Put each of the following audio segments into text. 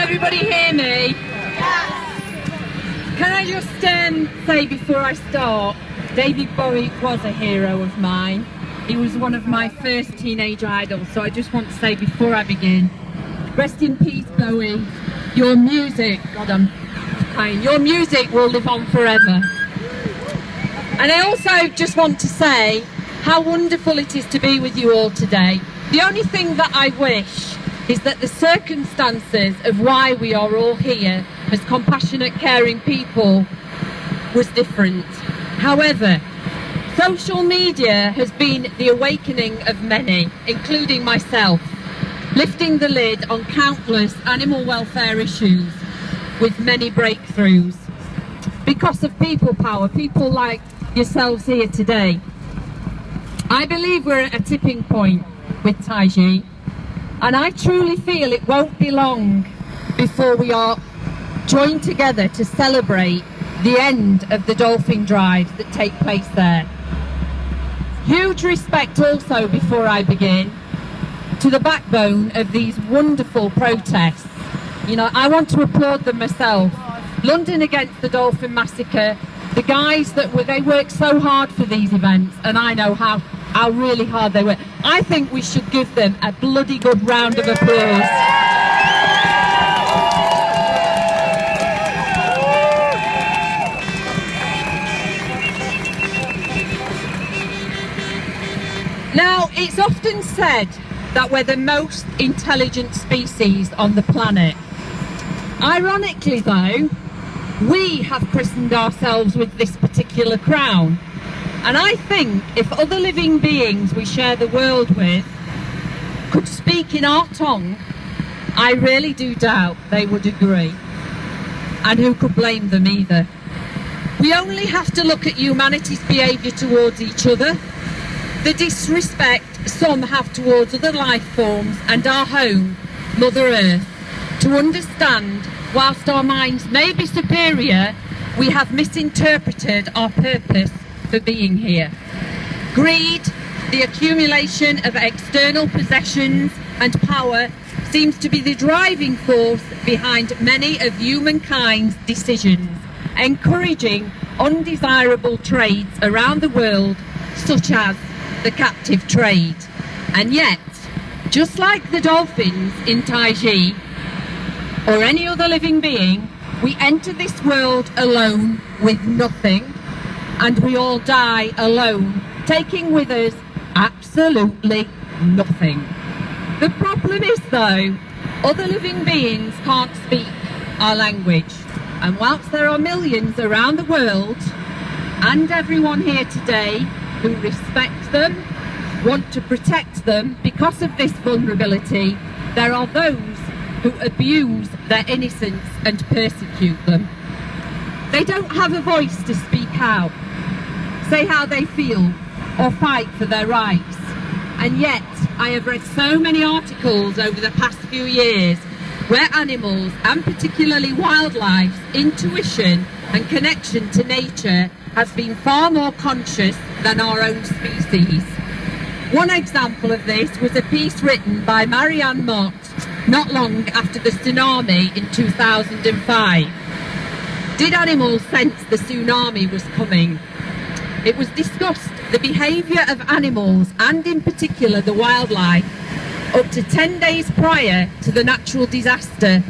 everybody hear me? Yes. Can I just say before I start, David Bowie was a hero of mine. He was one of my first teenage idols, so I just want to say before I begin, rest in peace, Bowie. Your music, God, I'm crying. Your music will live on forever. And I also just want to say how wonderful it is to be with you all today. The only thing that I wish is that the circumstances of why we are all here as compassionate, caring people was different. However, social media has been the awakening of many, including myself, lifting the lid on countless animal welfare issues with many breakthroughs. Because of people power, people like yourselves here today. I believe we're at a tipping point with Taiji, and I truly feel it won't be long before we are joined together to celebrate the end of the dolphin drives that take place there. Huge respect also, before I begin, to the backbone of these wonderful protests. You know, I want to applaud them myself. London Against the Dolphin Massacre, the guys they work so hard for these events, and I know how really hard they work. I think we should give them a bloody good round of applause. Now, it's often said that we're the most intelligent species on the planet. Ironically, though, we have christened ourselves with this particular crown. And I think if other living beings we share the world with could speak in our tongue, I really do doubt they would agree. And who could blame them either? We only have to look at humanity's behaviour towards each other, the disrespect some have towards other life forms and our home, Mother Earth, to understand, whilst our minds may be superior, we have misinterpreted our purpose for being here. Greed, the accumulation of external possessions and power, seems to be the driving force behind many of humankind's decisions, encouraging undesirable trades around the world, such as the captive trade. And yet, just like the dolphins in Taiji, or any other living being, we enter this world alone with nothing, and we all die alone, taking with us absolutely nothing. The problem is, though, other living beings can't speak our language, and whilst there are millions around the world, and everyone here today who respect them, want to protect them because of this vulnerability, there are those who abuse their innocence and persecute them. They don't have a voice to speak out, say how they feel, or fight for their rights. And yet, I have read so many articles over the past few years where animals, and particularly wildlife's intuition and connection to nature has been far more conscious than our own species. One example of this was a piece written by Marianne Mott not long after the tsunami in 2005. Did animals sense the tsunami was coming? It was discussed the behaviour of animals, and in particular the wildlife, up to 10 days prior to the natural disaster,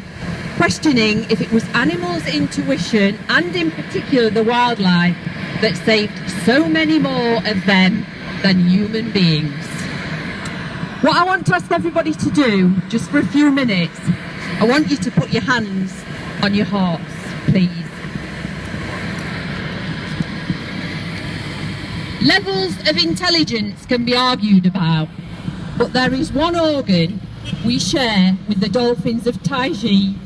questioning if it was animals' intuition, and in particular the wildlife, that saved so many more of them than human beings. What I want to ask everybody to do, just for a few minutes, I want you to put your hands on your hearts, please. Levels of intelligence can be argued about, but there is one organ we share with the dolphins of Taiji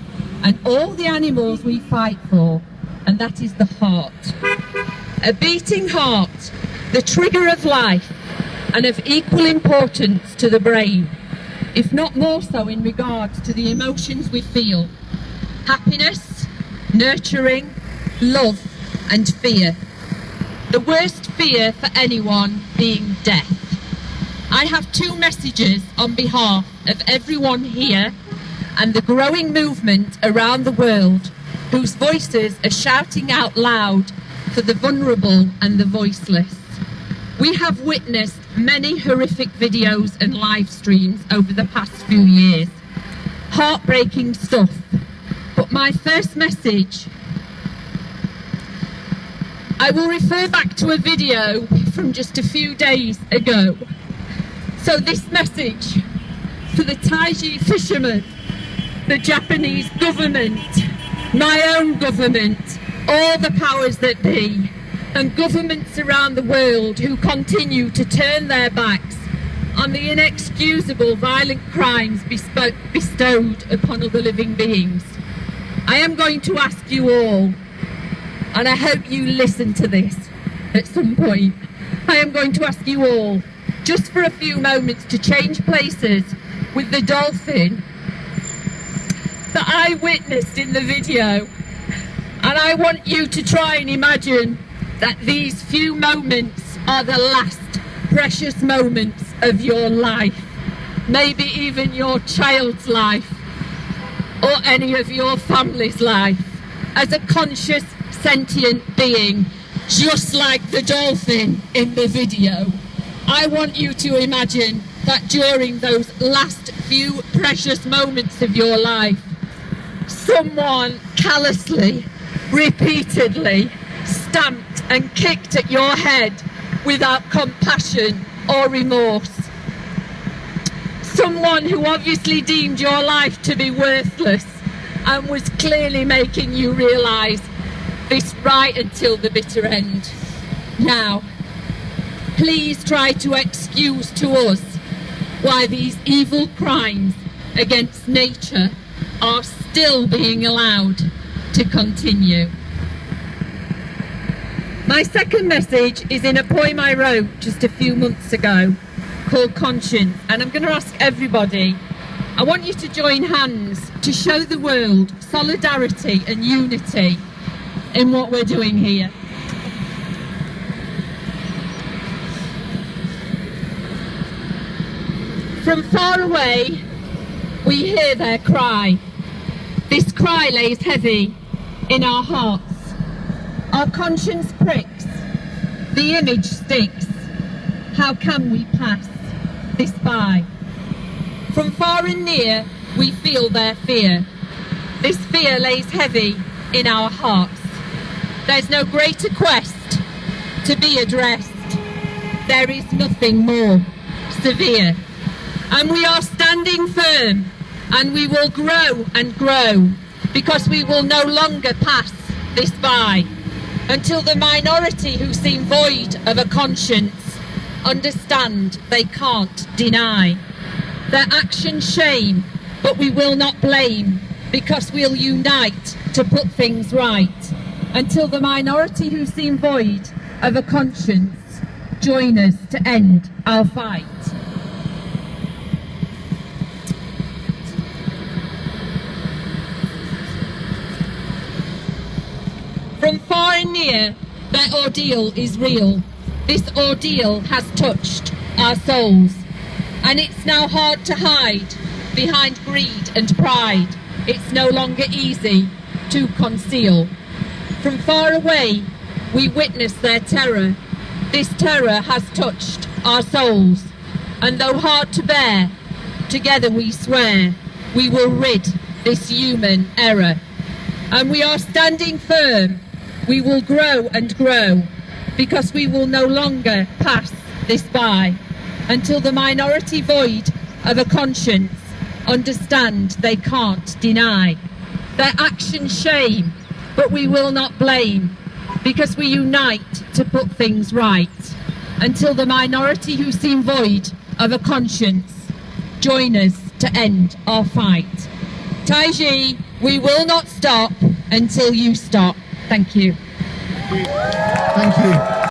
and all the animals we fight for, and that is the heart. A beating heart, the trigger of life, and of equal importance to the brain, if not more so in regards to the emotions we feel: happiness, nurturing, love, and fear. The worst fear for anyone being death. I have two messages on behalf of everyone here and the growing movement around the world whose voices are shouting out loud for the vulnerable and the voiceless. We have witnessed many horrific videos and live streams over the past few years. Heartbreaking stuff. But my first message, I will refer back to a video from just a few days ago. So this message for the Taiji fishermen, the Japanese government, my own government, all the powers that be, and governments around the world who continue to turn their backs on the inexcusable violent crimes bestowed upon other living beings. I am going to ask you all, and I hope you listen to this at some point, I am going to ask you all, just for a few moments, to change places with the dolphin that I witnessed in the video. And I want you to try and imagine that these few moments are the last precious moments of your life, maybe even your child's life, or any of your family's life, as a conscious, sentient being, just like the dolphin in the video. I want you to imagine that during those last few precious moments of your life, someone callously, repeatedly stamped and kicked at your head without compassion or remorse. Someone who obviously deemed your life to be worthless and was clearly making you realise this right until the bitter end. Now, please try to excuse to us why these evil crimes against nature are still being allowed to continue. My second message is in a poem I wrote just a few months ago called Conscience, and I'm going to ask everybody, I want you to join hands to show the world solidarity and unity in what we're doing here. From far away, we hear their cry. This cry lays heavy in our hearts. Our conscience pricks, the image sticks. How can we pass this by? From far and near, we feel their fear. This fear lays heavy in our hearts. There's no greater quest to be addressed. There is nothing more severe. And we are standing firm, and we will grow and grow, because we will no longer pass this by until the minority who seem void of a conscience understand they can't deny. Their actions shame, but we will not blame, because we'll unite to put things right. Until the minority who seem void of a conscience join us to end our fight. From far and near, their ordeal is real. This ordeal has touched our souls, and it's now hard to hide behind greed and pride. It's no longer easy to conceal. From far away, we witness their terror. This terror has touched our souls, and though hard to bear, together we swear we will rid this human error. And we are standing firm. We will grow and grow, because we will no longer pass this by until the minority void of a conscience understand they can't deny. Their actions shame, but we will not blame, because we unite to put things right. Until the minority who seem void of a conscience join us to end our fight. Taiji, we will not stop until you stop. Thank you. Thank you.